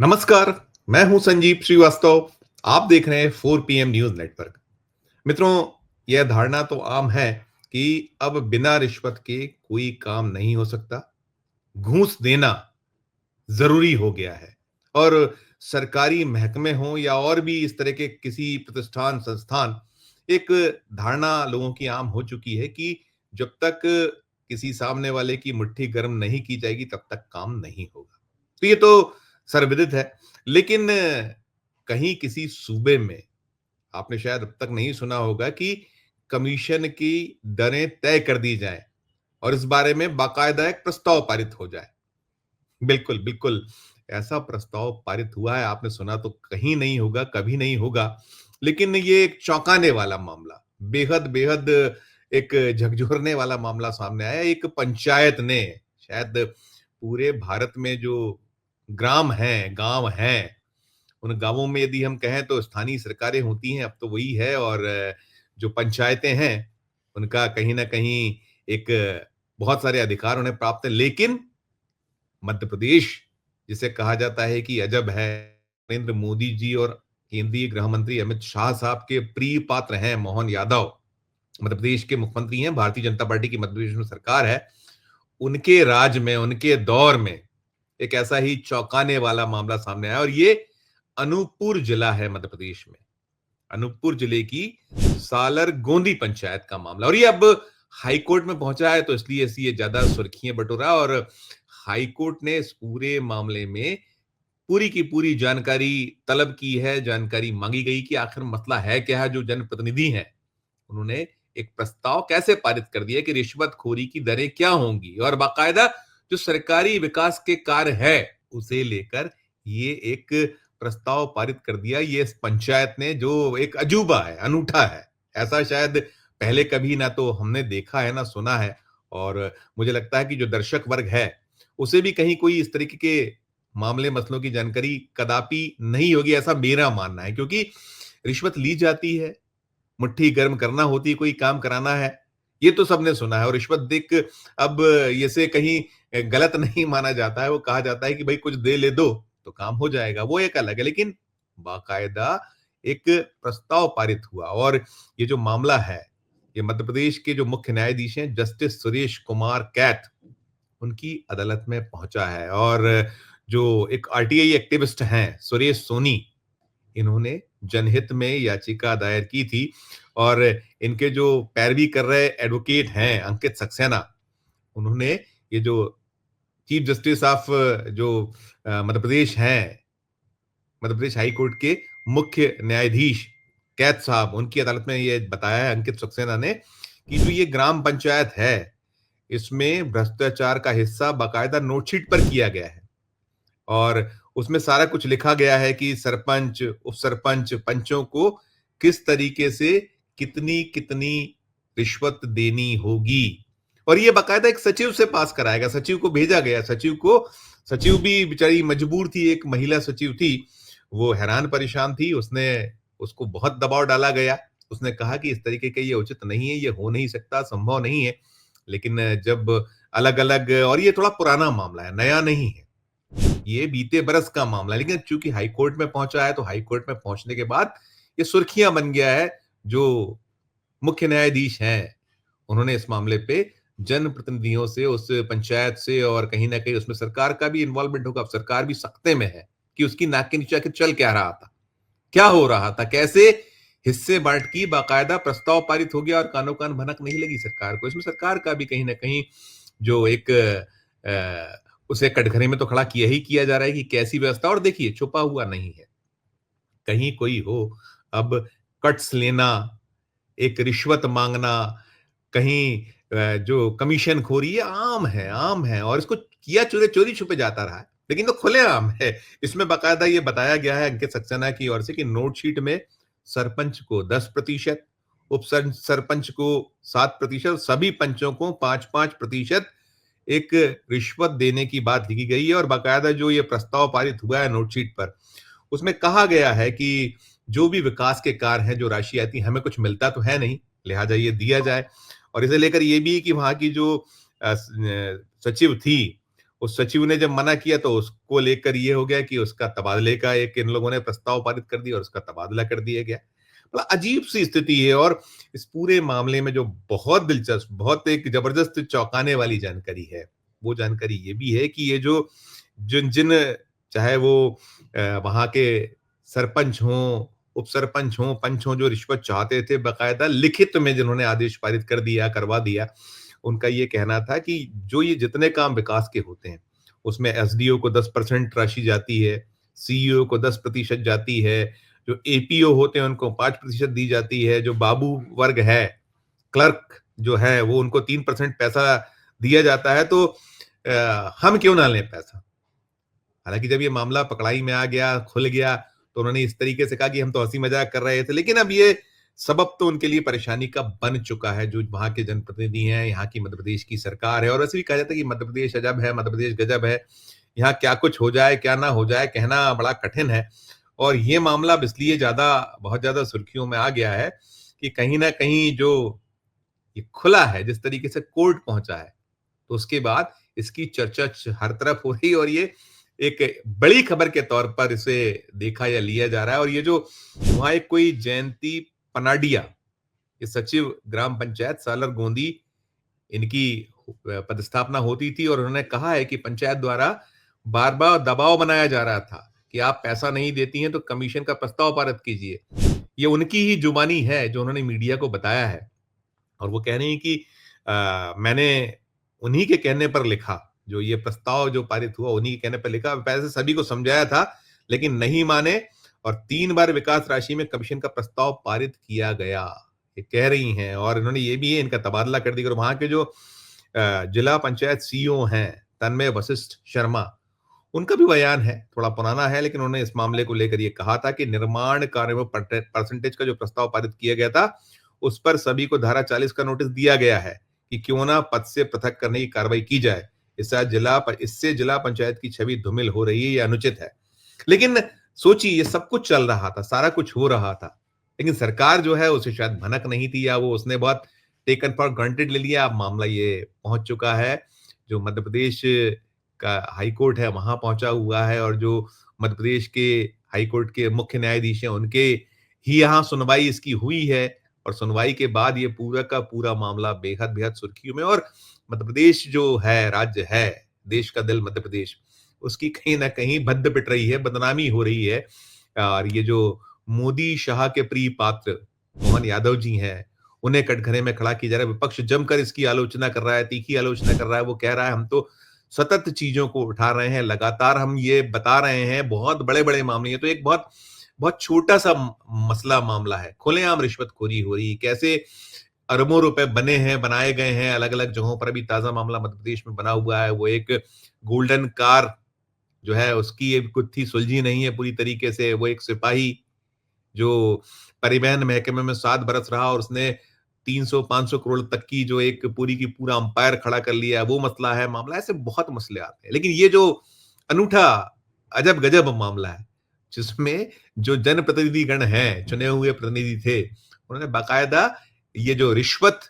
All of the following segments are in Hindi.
नमस्कार। मैं हूं संजीव श्रीवास्तव। आप देख रहे हैं 4 PM न्यूज नेटवर्क। मित्रों, यह धारणा तो आम है कि अब बिना रिश्वत के कोई काम नहीं हो सकता। घूस देना जरूरी हो गया है। और सरकारी महकमे हों या और भी इस तरह के किसी प्रतिष्ठान संस्थान, एक धारणा लोगों की आम हो चुकी है कि जब तक किसी सामने वाले की मुट्ठी गर्म नहीं की जाएगी तब तक काम नहीं होगा। तो ये तो सर्वविदित है। लेकिन कहीं किसी सूबे में आपने शायद अब तक नहीं सुना होगा कि कमीशन की दरें तय कर दी जाएं और इस बारे में बाकायदा एक प्रस्ताव पारित हो जाए। बिल्कुल, बिल्कुल। ऐसा प्रस्ताव पारित हुआ है, आपने सुना तो कहीं नहीं होगा, कभी नहीं होगा। लेकिन ये एक चौंकाने वाला मामला, बेहद-बेहद एक झकझोरने वाला मामला सामने आया। एक पंचायत ने, शायद पूरे भारत में जो ग्राम हैं, गाँव हैं, उन गाँवों में यदि हम कहें तो स्थानीय सरकारें होती हैं, अब तो वही है। और जो पंचायतें हैं, उनका कहीं न कहीं एक बहुत सारे अधिकार उन्हें प्राप्त हैं। लेकिन मध्य प्रदेश, जिसे कहा जाता है कि अजब है, नरेंद्र मोदी जी और केंद्रीय गृह मंत्री अमित शाह साहब के प्रिय पात्र हैं मोहन यादव, मध्य प्रदेश के मुख्यमंत्री हैं, भारतीय जनता पार्टी की मध्य प्रदेश में सरकार है। उनके राज में, उनके दौर में एक ऐसा ही चौंकाने वाला मामला सामने आया और ये अनूपपुर जिला है मध्य प्रदेश में। अनूपपुर जिले की सालर गोंदी पंचायत का मामला, और ये अब हाई कोर्ट में पहुंचा है, तो इसलिए ऐसी ये ज्यादा सुर्खियां बटोरा। और हाई कोर्ट ने इस पूरे मामले में पूरी की पूरी जानकारी तलब की है, जानकारी मांगी गई कि आखिर मसला है क्या है। जो जनप्रतिनिधि हैं, उन्होंने एक प्रस्ताव कैसे पारित कर दिया कि रिश्वतखोरी की दरें क्या होंगी, और बाकायदा जो सरकारी विकास के कार्य है उसे लेकर ये एक प्रस्ताव पारित कर दिया। ये इस पंचायत ने, जो एक अजूबा है, अनूठा है। ऐसा शायद पहले कभी ना तो हमने देखा है ना सुना है। और मुझे लगता है कि जो दर्शक वर्ग है उसे भी कहीं कोई इस तरीके के मामले मसलों की जानकारी कदापि नहीं होगी, ऐसा मेरा मानना है। क्योंकि रिश्वत ली जाती है, मुट्ठी गर्म करना होती है, कोई काम कराना है, ये तो सबने सुना है। और रिश्वत देख अब इसे कहीं गलत नहीं माना जाता है। वो कहा जाता है कि भाई कुछ दे ले दो तो काम हो जाएगा, वो एक अलग है। लेकिन बाकायदा एक प्रस्ताव पारित हुआ और ये जो मामला है, ये मध्य प्रदेश के जो मुख्य न्यायाधीश हैं जस्टिस सुरेश कुमार कैथ, उनकी अदालत में पहुंचा है। और जो एक आरटीआई एक्टिविस्ट हैं सुरेश सोनी, इन्होंने जनहित में याचिका दायर की थी। और इनके जो पैरवी कर रहे एडवोकेट हैं अंकित सक्सेना, उन्होंने ये जो चीफ जस्टिस ऑफ जो मध्य प्रदेश हैं, मध्य प्रदेश हाई कोर्ट के मुख्य न्यायाधीश कैथ साहब, उनकी अदालत में ये बताया है अंकित सक्सेना ने कि जो ये ग्राम पंचायत है, इसमें भ्रष्टाचार का हिस्सा बाकायदा नोटशीट पर किया गया है। और उसमें सारा कुछ लिखा गया है कि सरपंच, उप सरपंच, पंचों को किस तरीके से कितनी-कितनी रिश्वत देनी होगी। और ये बाकायदा एक सचिव से पास कराएगा, सचिव को भेजा गया। सचिव भी बेचारी मजबूर थी, एक महिला सचिव थी, वो हैरान परेशान थी। उसको बहुत दबाव डाला गया। उसने कहा कि इस तरीके का ये उचित नहीं है, ये हो नहीं सकता, संभव नहीं है। लेकिन जब अलग-अलग, और ये थोड़ा पुराना मामला है, नया नहीं है, ये बीते बरस का मामला है। लेकिन चूंकि हाई कोर्ट में पहुंचा है, तो हाई कोर्ट में पहुंचने के बाद ये सुर्खियां बन गया है। जो मुख्य न्यायाधीश हैं, उन्होंने इस मामले पे जनप्रतिनिधियों से, उस पंचायत से, और कहीं ना कहीं उसमें सरकार का भी इन्वॉल्वमेंट होगा। अब सरकार भी सख्ते में है कि उसकी नाक के नीचे आखिर चल क्या रहा था, क्या हो रहा था, कैसे हिस्से बांट की बाकायदा प्रस्ताव पारित हो गया और कानो कान भनक नहीं लगी सरकार को। इसमें सरकार का भी कहीं ना कहीं जो एक उसे कटघरे में तो खड़ा किया ही किया जा रहा है कि कैसी व्यवस्था। और देखिए, छुपा हुआ नहीं है, कहीं कोई हो, अब कट्स लेना, एक रिश्वत मांगना, कहीं जो कमीशन खोरी, ये आम है। और इसको किया चोरी छुपे जाता रहा है, लेकिन तो खुलेआम है। इसमें बाकायदा ये बताया गया है अंकित सक्सेना की ओर से कि नोटशीट में सरपंच को 10%, उप सरपंच को 7%, सभी पंचों को 5-5% एक रिश्वत देने की बात लिखी गई है। और बाकायदा जो ये प्रस्ताव पारित हुआ है नोटशीट पर, उसमें कहा गया है कि जो भी विकास के कार्य हैं, जो राशि आती है, हमें कुछ मिलता तो है नहीं, लिहाजा ये दिया जाए। और इसे लेकर ये भी कि वहां की जो सचिव थी, उस सचिव ने जब मना किया तो उसको लेकर ये हो गया कि उसका तबादले का एक इन लोगों ने प्रस्ताव पारित कर दिया और उसका तबादला कर दिया गया। मतलब अजीब सी स्थिति है। और इस पूरे मामले में जो बहुत दिलचस्प, बहुत एक जबरदस्त चौंकाने वाली जानकारी है, वो जानकारी ये भी है कि ये जो जिन जिन चाहे वो वहां के सरपंच हों, उप सरपंच हों, पंच हों, जो रिश्वत चाहते थे, बकायदा लिखित में जिन्होंने आदेश पारित कर दिया, करवा दिया, उनका ये कहना था कि जो ये जितने काम विकास के होते हैं, उसमें एसडीओ को 10% राशि जाती है, सीईओ को 10% जाती है, जो एपीओ होते हैं उनको 5% दी जाती है, जो बाबू वर्ग है, क्लर्क जो है, वो उनको 3% पैसा दिया जाता है। तो हम क्यों ना लें पैसा? हालांकि जब ये मामला पकड़ाई में आ गया, खुल गया, तो उन्होंने इस तरीके से कहा कि हम तो हंसी मजाक कर रहे थे। लेकिन अब ये सबब तो उनके लिए परेशानी का बन चुका है। जो वहां के जनप्रतिनिधि हैं, यहाँ की मध्य प्रदेश की सरकार है, और ऐसे भी कहा जाता है कि मध्य प्रदेश अजब है, मध्य प्रदेश गजब है, यहाँ क्या कुछ हो जाए क्या ना हो जाए कहना बड़ा कठिन है। और ये मामला अब इसलिए बहुत ज्यादा सुर्खियों में आ गया है कि कहीं ना कहीं जो ये खुला है, जिस तरीके से कोर्ट पहुंचा है, तो उसके बाद इसकी चर्चा हर तरफ हो रही है, और ये एक बड़ी खबर के तौर पर इसे देखा या लिया जा रहा है। और ये जो वहां एक कोई जयंती पनाडिया, ये सचिव ग्राम पंचायत सालर गोंदी, इनकी पदस्थापना होती थी, और उन्होंने कहा है कि पंचायत द्वारा बार बार दबाव बनाया जा रहा था कि आप पैसा नहीं देती हैं तो कमीशन का प्रस्ताव पारित कीजिए। ये उनकी ही जुबानी है जो उन्होंने मीडिया को बताया है। और वो कह रही हैं कि मैंने उन्हीं के कहने पर लिखा, जो ये प्रस्ताव जो पारित हुआ उन्हीं के कहने पर लिखा। वैसे सभी को समझाया था लेकिन नहीं माने, और 3 बार विकास राशि में कमीशन का प्रस्ताव पारित किया गया, ये कह रही हैं। और इन्होंने ये भी है, इनका तबादला कर दिया। और वहां के जो जिला पंचायत सीईओ हैं, तन्मय वशिष्ठ शर्मा, उनका भी बयान है, थोड़ा पुराना है, लेकिन उन्होंने इस मामले को लेकर ये कहा था कि निर्माण कार्य में परसेंटेज का जो प्रस्ताव पारित किया गया था, उस पर सभी को धारा 40 का नोटिस दिया गया है कि क्यों ना पद से पृथक करने की कार्रवाई की जाए। इससे जिला पंचायत की छवि धूमिल हो रही है, ये अनुचित है। लेकिन सोचिए, ये सब कुछ चल रहा था, सारा कुछ हो रहा था, लेकिन सरकार जो है उसे शायद भनक नहीं थी, या वो उसने बहुत टेकन फॉर ग्रांटेड ले लिया। अब मामला ये पहुंच चुका है, जो मध्य प्रदेश का हाई कोर्ट है वहां पहुंचा हुआ है, और जो मध्य प्रदेश के हाई कोर्ट के मुख्य न्यायाधीश हैं, उनके ही यहाँ सुनवाई इसकी हुई है। और सुनवाई के बाद ये पूरा का पूरा मामला बेहद बेहद सुर्खियों में। और मध्य प्रदेश जो है, राज्य है, देश का दिल मध्य प्रदेश, उसकी कहीं ना कहीं भद्द पिट रही है, बदनामी हो रही है। और ये जो मोदी शाह के प्रिय पात्र मोहन यादव जी हैं, उन्हें कटघरे में खड़ा किया जा रहा है। विपक्ष जमकर इसकी आलोचना कर रहा है, तीखी आलोचना कर रहा है। वो कह रहा है हम तो सतत चीजों को उठा रहे हैं, लगातार हम ये बता रहे हैं, बहुत बड़े बड़े मामले हैं। तो एक बहुत बहुत छोटा सा मसला मामला है, खुलेआम रिश्वतखोरी हो रही, कैसे अरबों रुपए बने हैं, बनाए गए हैं अलग अलग जगहों पर। अभी ताजा मामला मध्य प्रदेश में बना हुआ है, वो एक गोल्डन कार जो है उसकी एक गुत्थी सुलझी नहीं है पूरी तरीके से। वो एक सिपाही जो परिवहन महकमे में 7 बरस रहा, और उसने 300-500 करोड़ तक की जो एक पूरी की पूरा अंपायर खड़ा कर लिया, वो मसला है, मामला। ऐसे बहुत मसले आते हैं, लेकिन ये जो अनूठा अजब गजब मामला है, जिसमें जो जनप्रतिनिधि गण हैं, चुने हुए प्रतिनिधि थे, उन्होंने बाकायदा ये जो रिश्वत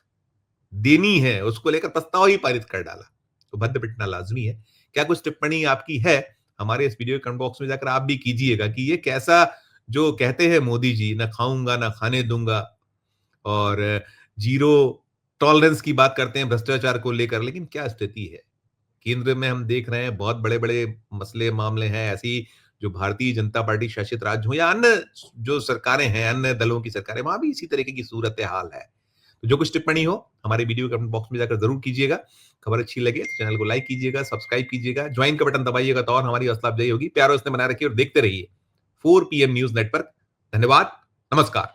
देनी है उसको लेकर प्रस्ताव ही पारित कर डाला, तो भद्द पिटना लाजमी है। क्या कुछ टिप्पणी आपकी है? हमारे इस वीडियो कमेंट बॉक्स में जाकर आप भी कीजिएगा कि ये कैसा, जो कहते हैं मोदी जी, ना खाऊंगा ना खाने दूंगा, और जीरो टॉलरेंस की बात करते हैं भ्रष्टाचार को लेकर, लेकिन क्या स्थिति है केंद्र में? हम देख रहे हैं बहुत बड़े बड़े मसले मामले हैं, ऐसी जो भारतीय जनता पार्टी शासित राज्य हो या अन्य जो सरकारें हैं, अन्य दलों की सरकारें, वहां भी इसी तरीके की सूरत हाल है। तो जो कुछ टिप्पणी हो हमारे वीडियो कमेंट बॉक्स में जाकर जरूर कीजिएगा। खबर अच्छी लगे तो चैनल को लाइक कीजिएगा, सब्सक्राइब कीजिएगा, ज्वाइन का बटन दबाइएगा, तो और हमारी हौसला अफजाई होगी। प्यार उसने बनाए रखिए और देखते रहिए 4 PM न्यूज नेटवर्क। धन्यवाद, नमस्कार।